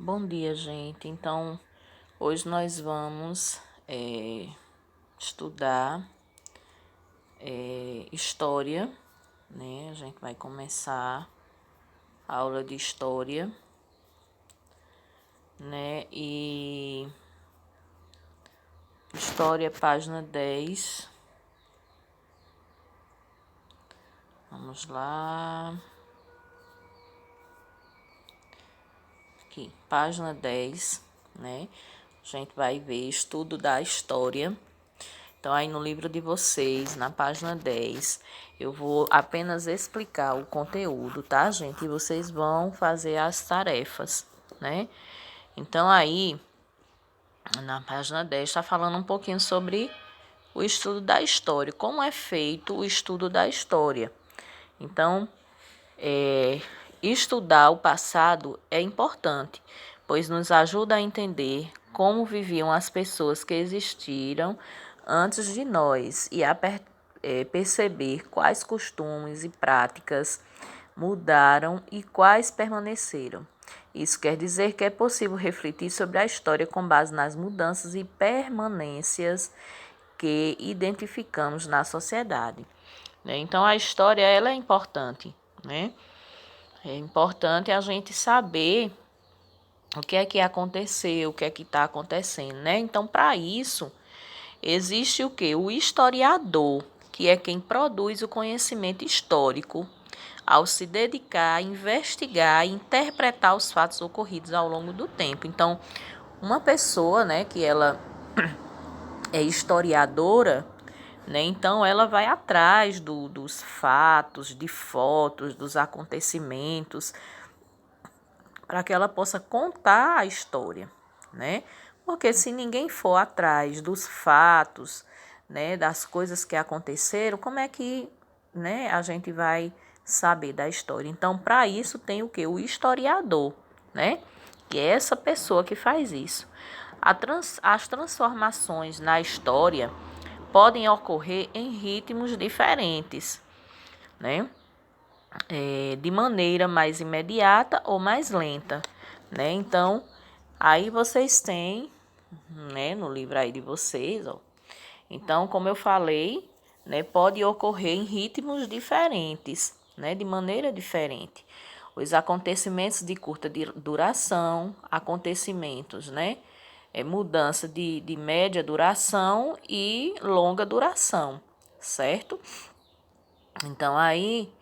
Bom dia, gente. Então, hoje nós vamos estudar história, né? A gente vai começar a aula de história, né? E história, página 10. Vamos lá. Aqui, página 10, né? A gente vai ver estudo da história. Então, aí no livro de vocês, na página 10, eu vou apenas explicar o conteúdo, tá, gente? E vocês vão fazer as tarefas, né? Então, aí, na página 10, está falando um pouquinho sobre o estudo da história, como é feito o estudo da história. Então, estudar o passado é importante, pois nos ajuda a entender como viviam as pessoas que existiram antes de nós e a perceber quais costumes e práticas mudaram e quais permaneceram. Isso quer dizer que é possível refletir sobre a história com base nas mudanças e permanências que identificamos na sociedade, né? Então, a história ela é importante, né? É importante a gente saber o que é que aconteceu, o que é que está acontecendo, né? Então, para isso, existe o quê? O historiador, que é quem produz o conhecimento histórico, ao se dedicar a investigar e interpretar os fatos ocorridos ao longo do tempo. Então, uma pessoa, né, que ela é historiadora, né, então ela vai atrás dos fatos, de fotos, dos acontecimentos, para que ela possa contar a história, né? Porque se ninguém for atrás dos fatos, né, das coisas que aconteceram, como é que, né, a gente vai saber da história? Então, para isso tem o quê? O historiador, né? E é essa pessoa que faz isso. As transformações na história podem ocorrer em ritmos diferentes, né? De maneira mais imediata ou mais lenta, né? Então, aí vocês têm, né, no livro aí de vocês, ó. Então, como eu falei, né, pode ocorrer em ritmos diferentes, né, de maneira diferente. Os acontecimentos de curta duração, acontecimentos, né, mudança de média duração e longa duração, certo? Então, aí,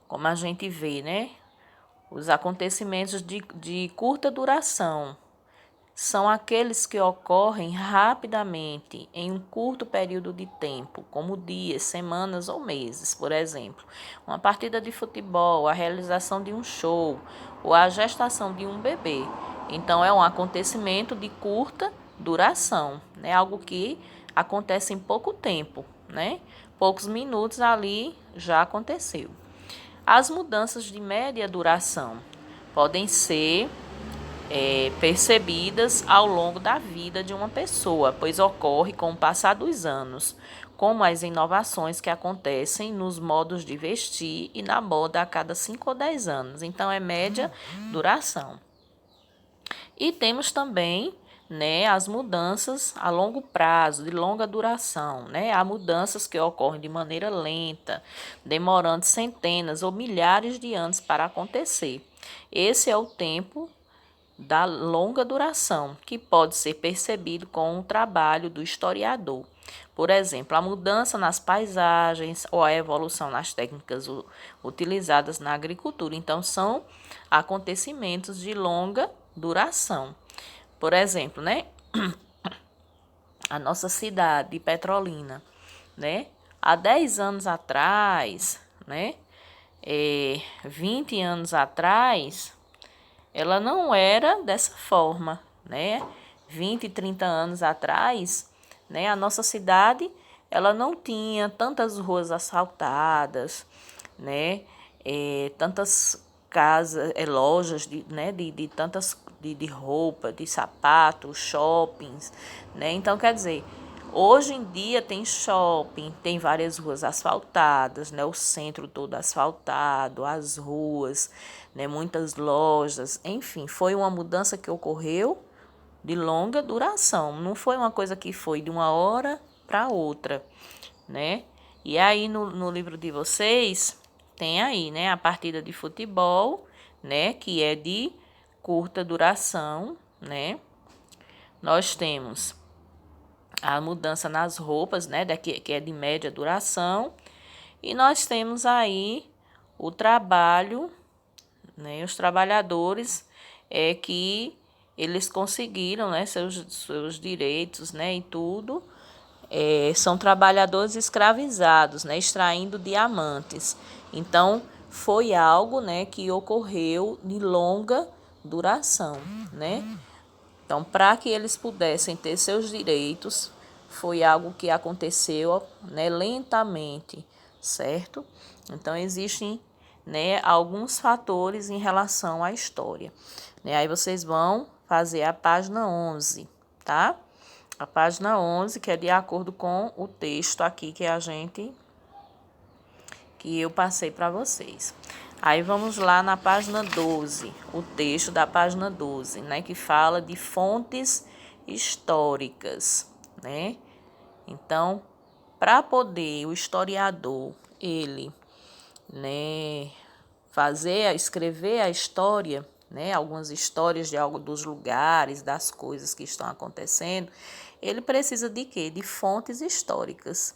como a gente vê, né, os acontecimentos de curta duração são aqueles que ocorrem rapidamente em um curto período de tempo, como dias, semanas ou meses, por exemplo. Uma partida de futebol, a realização de um show ou a gestação de um bebê. Então, é um acontecimento de curta duração, né? Algo que acontece em pouco tempo, né? Poucos minutos ali já aconteceu. As mudanças de média duração podem ser percebidas ao longo da vida de uma pessoa, pois ocorre com o passar dos anos, como as inovações que acontecem nos modos de vestir e na moda a cada 5 ou 10 anos. Então, é média duração. E temos também, né, as mudanças a longo prazo, de longa duração, né? Há mudanças que ocorrem de maneira lenta, demorando centenas ou milhares de anos para acontecer. Esse é o tempo da longa duração, que pode ser percebido com o trabalho do historiador. Por exemplo, a mudança nas paisagens ou a evolução nas técnicas utilizadas na agricultura. Então, são acontecimentos de longa duração. Por exemplo, né, a nossa cidade de Petrolina, né, há 10 anos atrás, né, 20 anos atrás, ela não era dessa forma, né? 20, 30 anos atrás, né, a nossa cidade, ela não tinha tantas ruas asfaltadas, né? Tantas casas, lojas de tantas de roupa, de sapatos, shoppings, né? Então, quer dizer, Hoje em dia tem shopping, tem várias ruas asfaltadas, né? O centro todo asfaltado, as ruas, né? Muitas lojas, enfim, foi uma mudança que ocorreu de longa duração. Não foi uma coisa que foi de uma hora para outra, né? E aí no livro de vocês tem aí, né, a partida de futebol, né, que é de curta duração, né? Nós temos a mudança nas roupas, né, que é de média duração, e nós temos aí o trabalho, né, os trabalhadores que eles conseguiram, né, seus direitos, né, e tudo, são trabalhadores escravizados, né, extraindo diamantes. Então, foi algo, né, que ocorreu de longa duração, né? Então, para que eles pudessem ter seus direitos, foi algo que aconteceu, né, lentamente, certo? Então, existem, né, alguns fatores em relação à história, né? Aí vocês vão fazer a página 11, tá? A página 11, que é de acordo com o texto aqui que eu passei para vocês. Aí vamos lá na página 12, o texto da página 12, né, que fala de fontes históricas, né? Então, para poder o historiador ele, né, escrever a história, né, algumas histórias de algo dos lugares, das coisas que estão acontecendo, ele precisa de quê? De fontes históricas,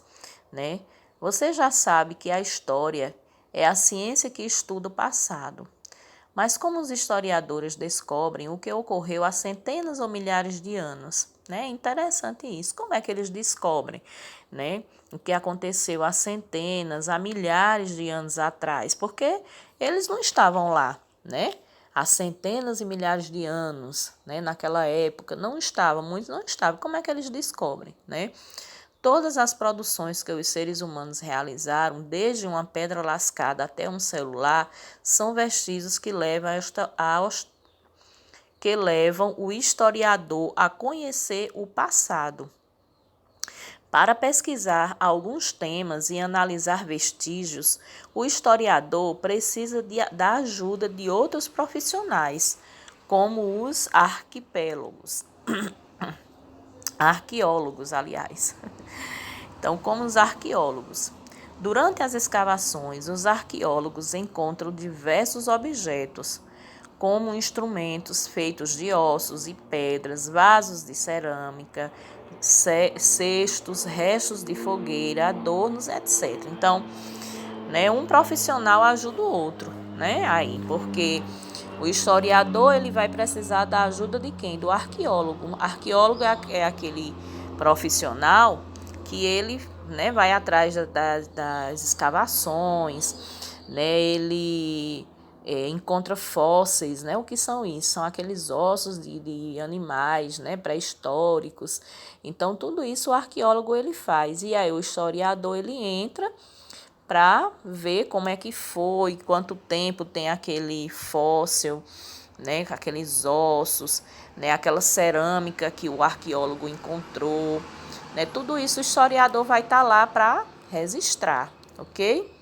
né? Você já sabe que a história é a ciência que estuda o passado. Mas como os historiadores descobrem o que ocorreu há centenas ou milhares de anos, né? É interessante isso. Como é que eles descobrem, né? O que aconteceu há centenas, há milhares de anos atrás? Porque eles não estavam lá, né? Há centenas e milhares de anos, né? Naquela época não estavam, muitos não estavam. Como é que eles descobrem, né? Todas as produções que os seres humanos realizaram, desde uma pedra lascada até um celular, são vestígios que levam o historiador a conhecer o passado. Para pesquisar alguns temas e analisar vestígios, o historiador precisa da ajuda de outros profissionais, como os arqueólogos, aliás. Então, como os arqueólogos. Durante as escavações, os arqueólogos encontram diversos objetos, como instrumentos feitos de ossos e pedras, vasos de cerâmica, cestos, restos de fogueira, adornos, etc. Então, né, um profissional ajuda o outro, né? Aí, porque o historiador ele vai precisar da ajuda de quem? Do arqueólogo. O arqueólogo é aquele profissional que ele, né, vai atrás das escavações, né? Ele encontra fósseis, né? O que são isso? São aqueles ossos de animais, né, pré-históricos. Então, tudo isso o arqueólogo ele faz. E aí o historiador ele entra para ver como é que foi, quanto tempo tem aquele fóssil, né, aqueles ossos, né, aquela cerâmica que o arqueólogo encontrou, né, tudo isso o historiador vai estar lá para registrar, ok?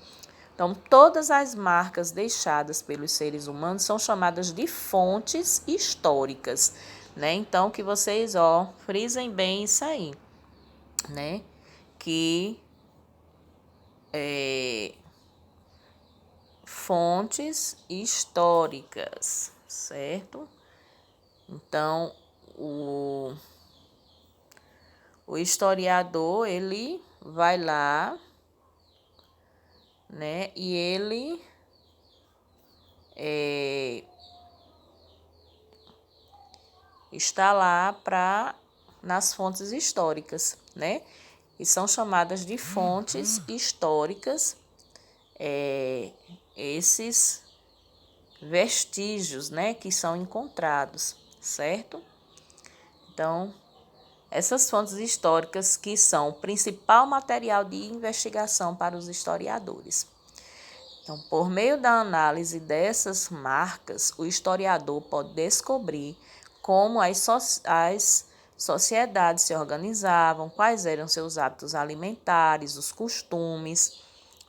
Então, todas as marcas deixadas pelos seres humanos são chamadas de fontes históricas, né? Então, que vocês, frisem bem isso aí, né? Que fontes históricas, certo? Então, o historiador, ele vai lá, né, e ele está lá nas fontes históricas, né? E são chamadas de fontes históricas, esses vestígios, né, que são encontrados, certo? Então, essas fontes históricas que são o principal material de investigação para os historiadores. Então, por meio da análise dessas marcas, o historiador pode descobrir como as sociedades se organizavam, quais eram seus hábitos alimentares, os costumes,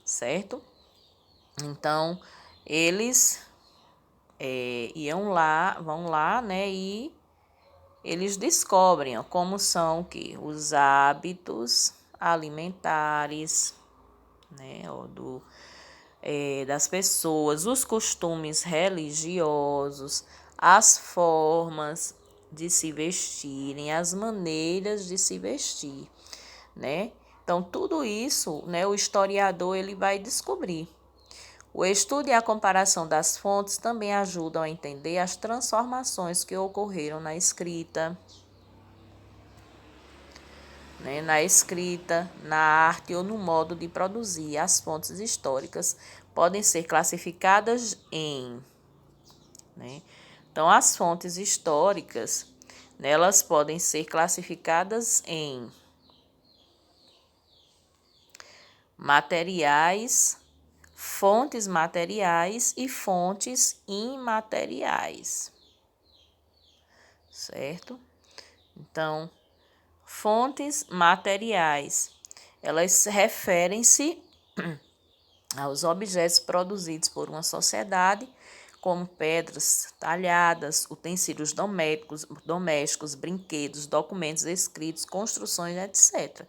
certo? Então, eles vão lá, né, e eles descobrem como são os hábitos alimentares, né, das pessoas, os costumes religiosos, as formas de se vestirem, as maneiras de se vestir, né? Então, tudo isso, né, o historiador ele vai descobrir. O estudo e a comparação das fontes também ajudam a entender as transformações que ocorreram na escrita, né, na arte ou no modo de produzir. As fontes históricas podem ser classificadas em, né? Então, as fontes históricas, né, elas podem ser classificadas em materiais, fontes materiais e fontes imateriais, certo? Então, fontes materiais, elas referem-se aos objetos produzidos por uma sociedade, como pedras talhadas, utensílios domésticos, brinquedos, documentos escritos, construções, etc.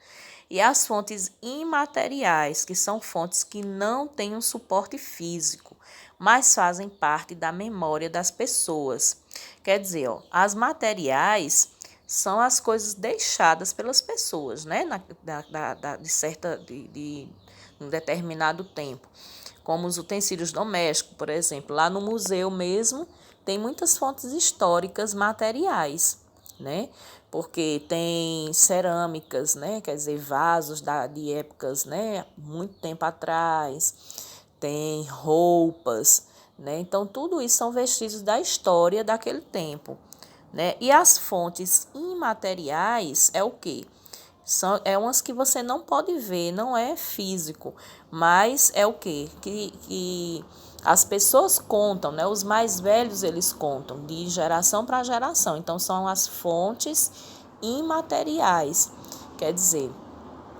E as fontes imateriais, que são fontes que não têm um suporte físico, mas fazem parte da memória das pessoas. Quer dizer, ó, as materiais são as coisas deixadas pelas pessoas, né, de um determinado tempo, como os utensílios domésticos, por exemplo. Lá no museu mesmo tem muitas fontes históricas materiais, né? Porque tem cerâmicas, né? Quer dizer, vasos de épocas, né? Muito tempo atrás, tem roupas, né? Então, tudo isso são vestígios da história daquele tempo, né? E as fontes imateriais é o quê? É umas que você não pode ver, não é físico, mas é o quê? Que as pessoas contam, né? Os mais velhos eles contam de geração para geração. Então são as fontes imateriais. Quer dizer,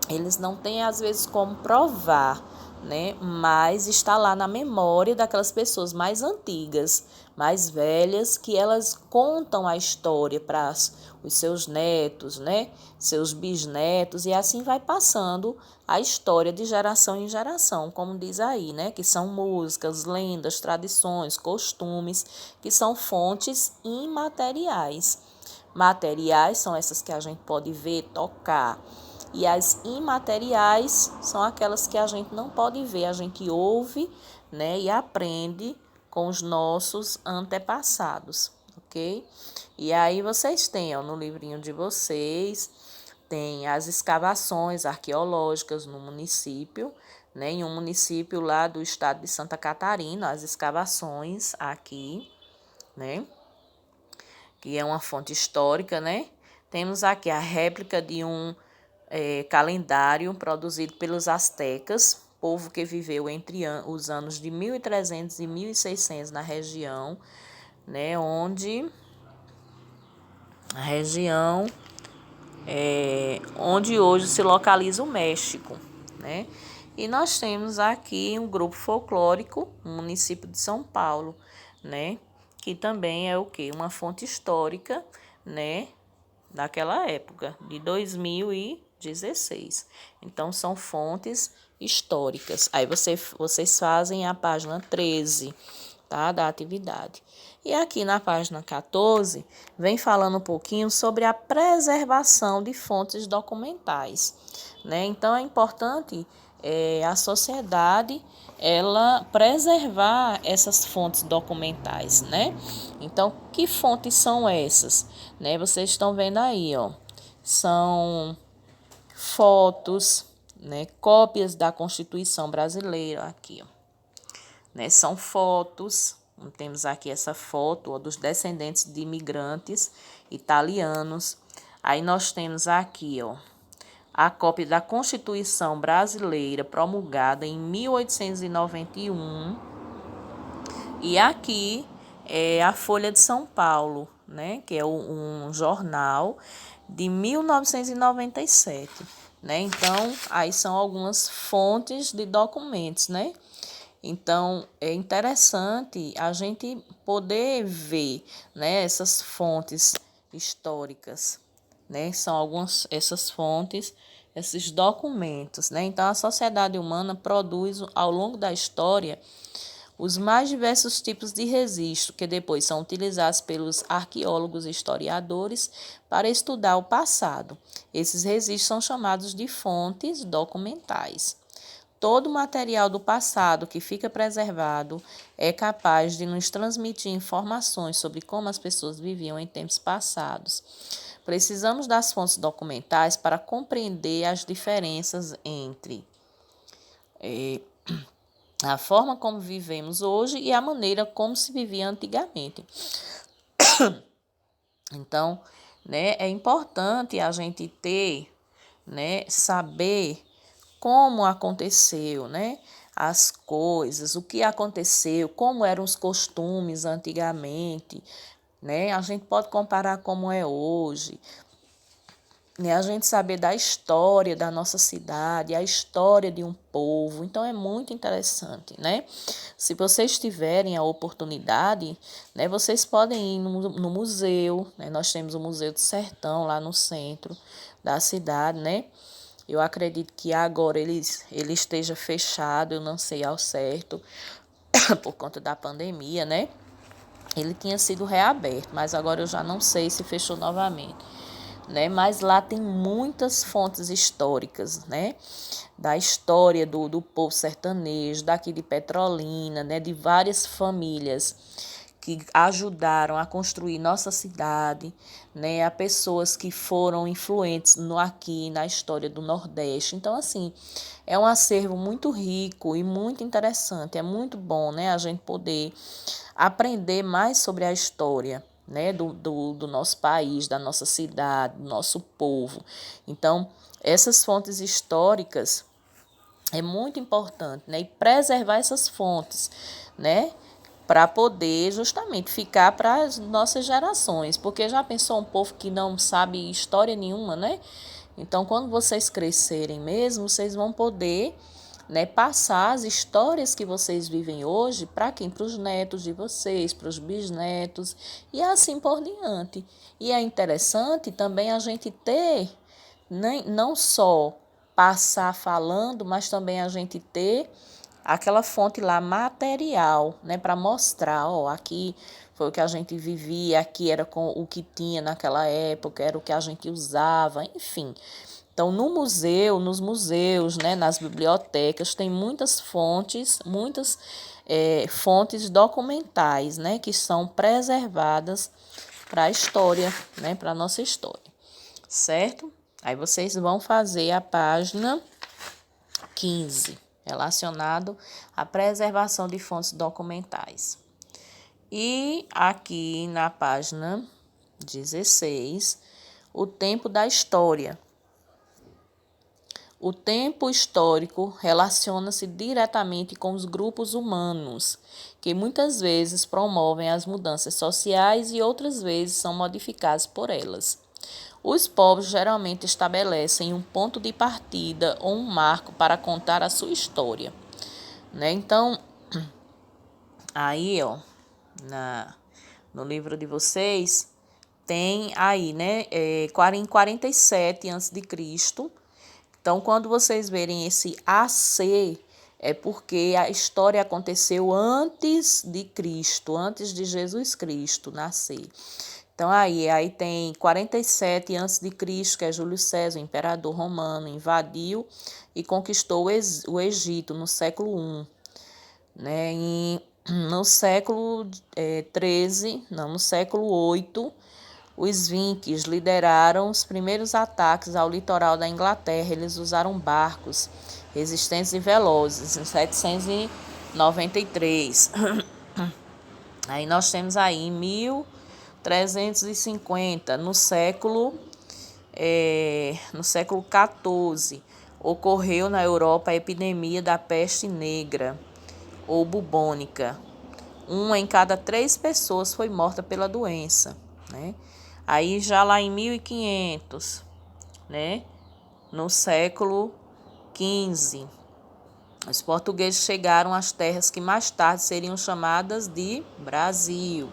eles não têm às vezes como provar, né? Mas está lá na memória daquelas pessoas mais antigas, mais velhas, que elas contam a história para os seus netos, né? Seus bisnetos, e assim vai passando a história de geração em geração, como diz aí, né? Que são músicas, lendas, tradições, costumes, que são fontes imateriais. Materiais são essas que a gente pode ver, tocar. E as imateriais são aquelas que a gente não pode ver, a gente ouve, né, e aprende com os nossos antepassados, ok? E aí vocês têm, ó, no livrinho de vocês, tem as escavações arqueológicas no município, né, em um município lá do estado de Santa Catarina, as escavações aqui, né, que é uma fonte histórica, né? Temos aqui a réplica de um calendário produzido pelos astecas, povo que viveu entre os anos de 1300 e 1600 na região, né, onde a região onde hoje se localiza o México, né? E nós temos aqui um grupo folclórico, no município de São Paulo, né, que também é o quê? Uma fonte histórica, né, daquela época, de 2016. Então, são fontes históricas. Aí vocês fazem a página 13, tá, da atividade. E aqui na página 14, vem falando um pouquinho sobre a preservação de fontes documentais, né? Então, é importante a sociedade ela preservar essas fontes documentais, né? Então, que fontes são essas? Né? Vocês estão vendo aí, ó, são fotos, né? Cópias da Constituição Brasileira, aqui, ó, né? São fotos, temos aqui essa foto, ó, dos descendentes de imigrantes italianos. Aí nós temos aqui, ó, a cópia da Constituição Brasileira promulgada em 1891. E aqui é a Folha de São Paulo, né, que é um jornal de 1997, né? Então, aí são algumas fontes de documentos, né? Então, é interessante a gente poder ver, né, essas fontes históricas, né? São algumas essas fontes, esses documentos, né? Então, a sociedade humana produz ao longo da história os mais diversos tipos de registro que depois são utilizados pelos arqueólogos e historiadores para estudar o passado. Esses registros são chamados de fontes documentais. Todo material do passado que fica preservado é capaz de nos transmitir informações sobre como as pessoas viviam em tempos passados. Precisamos das fontes documentais para compreender as diferenças entre a forma como vivemos hoje e a maneira como se vivia antigamente. Então, né, é importante a gente ter, né, saber como aconteceu, né, as coisas, o que aconteceu, como eram os costumes antigamente, né? A gente pode comparar como é hoje, né, a gente saber da história da nossa cidade, a história de um povo. Então é muito interessante, né? Se vocês tiverem a oportunidade, né, vocês podem ir no museu, né? Nós temos o Museu do Sertão lá no centro da cidade, né? Eu acredito que agora ele esteja fechado, eu não sei ao certo, por conta da pandemia, né? Ele tinha sido reaberto, mas agora eu já não sei se fechou novamente, né? Mas lá tem muitas fontes históricas, né? Da história do povo sertanejo, daqui de Petrolina, né? De várias famílias que ajudaram a construir nossa cidade, né? A pessoas que foram influentes aqui na história do Nordeste. Então, assim, é um acervo muito rico e muito interessante. É muito bom, né? A gente poder aprender mais sobre a história, né, do nosso país, da nossa cidade, do nosso povo. Então, essas fontes históricas é muito importante, né, e preservar essas fontes, né, para poder justamente ficar para as nossas gerações, porque já pensou um povo que não sabe história nenhuma, né? Então, quando vocês crescerem mesmo, vocês vão poder, né, passar as histórias que vocês vivem hoje para quem? Para os netos de vocês, para os bisnetos e assim por diante. E é interessante também a gente ter, né, não só passar falando, mas também a gente ter aquela fonte lá material, né, para mostrar, ó, aqui foi o que a gente vivia, aqui era com o que tinha naquela época, era o que a gente usava, enfim. Então, no museu, nos museus, né, nas bibliotecas, tem muitas fontes, fontes documentais, né, que são preservadas para a história, né, para a nossa história, certo? Aí vocês vão fazer a página 15, relacionado à preservação de fontes documentais. E aqui na página 16, o tempo da história. O tempo histórico relaciona-se diretamente com os grupos humanos, que muitas vezes promovem as mudanças sociais e outras vezes são modificados por elas. Os povos geralmente estabelecem um ponto de partida ou um marco para contar a sua história, né? Então, aí, ó, no livro de vocês, tem aí, né, em 47 a.C. Então, quando vocês verem esse AC, é porque a história aconteceu antes de Cristo, antes de Jesus Cristo nascer. Então, aí tem 47 a.C., que é Júlio César, o imperador romano, invadiu e conquistou o Egito no século I. Né? No século no século VIII, os Vikings lideraram os primeiros ataques ao litoral da Inglaterra. Eles usaram barcos resistentes e velozes em 793. Aí nós temos aí em 1350, no século XIV, ocorreu na Europa a epidemia da peste negra ou bubônica. uma em cada 3 pessoas foi morta pela doença, né? Aí já lá em 1500, né? No século XV, os portugueses chegaram às terras que mais tarde seriam chamadas de Brasil.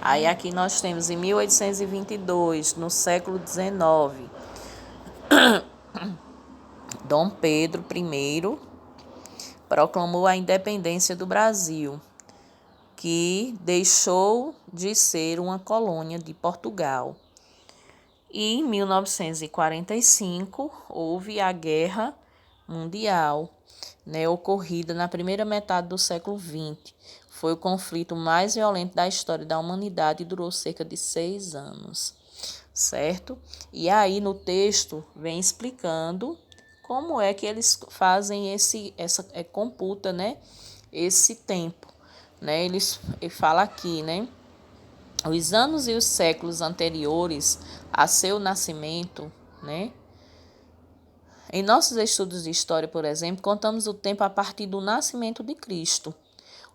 Aí aqui nós temos em 1822, no século XIX, Dom Pedro I proclamou a independência do Brasil, que deixou de ser uma colônia de Portugal. E em 1945 houve a Guerra Mundial, né, ocorrida na primeira metade do século XX. Foi o conflito mais violento da história da humanidade e durou cerca de 6 anos, certo? E aí no texto vem explicando como é que eles fazem computa, né, esse tempo, né? Ele fala aqui, né? Os anos e os séculos anteriores a seu nascimento, né? Em nossos estudos de história, por exemplo, contamos o tempo a partir do nascimento de Cristo.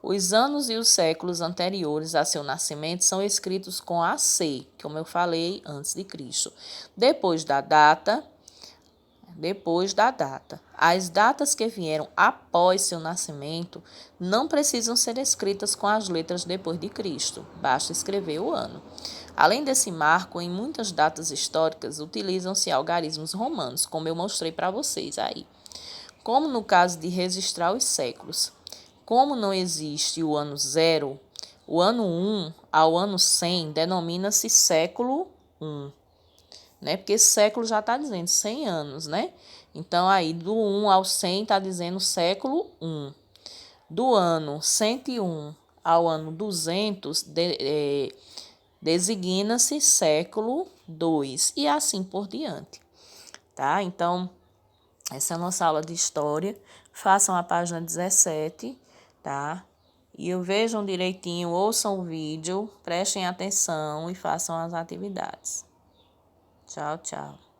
Os anos e os séculos anteriores a seu nascimento são escritos com AC, como eu falei, antes de Cristo. Depois da data. As datas que vieram após seu nascimento não precisam ser escritas com as letras depois de Cristo, basta escrever o ano. Além desse marco, em muitas datas históricas utilizam-se algarismos romanos, como eu mostrei para vocês aí, como no caso de registrar os séculos. Como não existe o ano 0, o ano 1 ao ano 100 denomina-se século 1. Né? Porque esse século já está dizendo 100 anos, né? Então, aí, do 1 ao 100 está dizendo século 1. Do ano 101 ao ano 200, designa-se século 2, e assim por diante, tá? Então, essa é a nossa aula de história. Façam a página 17, tá? E vejam direitinho, ouçam o vídeo, prestem atenção e façam as atividades. Tchau, tchau.